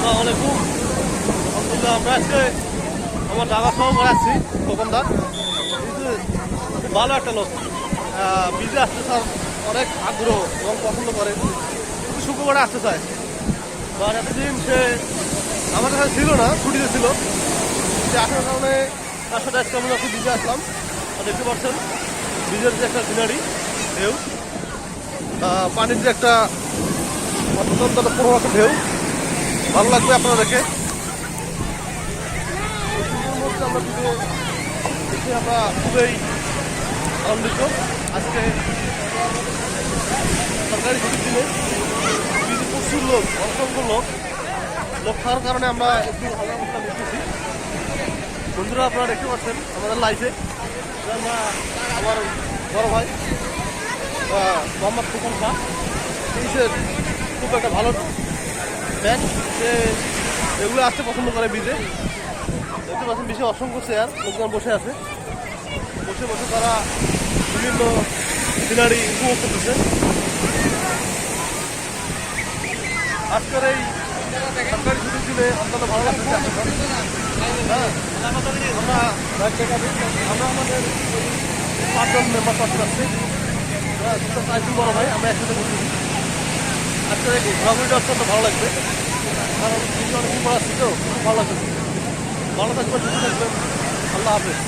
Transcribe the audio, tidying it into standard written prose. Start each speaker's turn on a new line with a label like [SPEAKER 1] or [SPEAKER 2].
[SPEAKER 1] আসসালামু আলাইকুম। আলহামদুলিল্লাহ আমরা আজকে আমার ঢাকা সহ বেড়াচ্ছি দোকানদার কিন্তু খুব ভালো একটা লোক বিজে আসতে স্যার অনেক আগ্রহ এবং পছন্দ করে কিন্তু শুক্রবারে আসতে চায় বা এতদিন সে আমাদের কাছে ছিল না, ছুটিতে ছিল। সে আসার কারণে তার সাথে আজকে আমরা একটু বিজে আসলাম। দেখতে পাচ্ছেন বিজের যে একটা সিনারি ঢেউ, পানির যে একটা অত্যন্ত পুরো একটা ঢেউ, ভালো লাগবে আপনারা দেখে। আমরা দেখে আমরা খুবই আনন্দিত। আজকে সরকারি ছুটির দিনে প্রচুর লোক, অসংখ্য লোক থাকার কারণে আমরা একটু হালকা দেখতেছি। বন্ধুরা আপনারা দেখতে পাচ্ছেন আমাদের লাইফে আমার বড় ভাই মোহাম্মদ ফুকন শাহ, খুব একটা ভালো ব্যাগ, সে এগুলো আসতে পছন্দ করে বিজে। দেখতে পাচ্ছেন বিশে অসংখ্য চেয়ার, লোকজন বসে আছে, বসে বসে তারা বিভিন্ন সিনারি উপভোগ করতেছে। আজকের এই সরকারি ছুটির দিনে অত্যন্ত ভালো লাগতেছে। হ্যাঁ, আমরা আমাদের 5জন মেম্বার পাশে আসছি, বড় ভাই, আমরা একসাথে বসেছি। আজকের এই ঘোরাঘুরিটা অত্যন্ত ভালো লাগবে, কারণ অনেক দিন পর আসছি তো খুব ভালো লাগছে। ভালো থাকবেন, সুস্থ থাকবেন, আল্লাহ হাফেজ।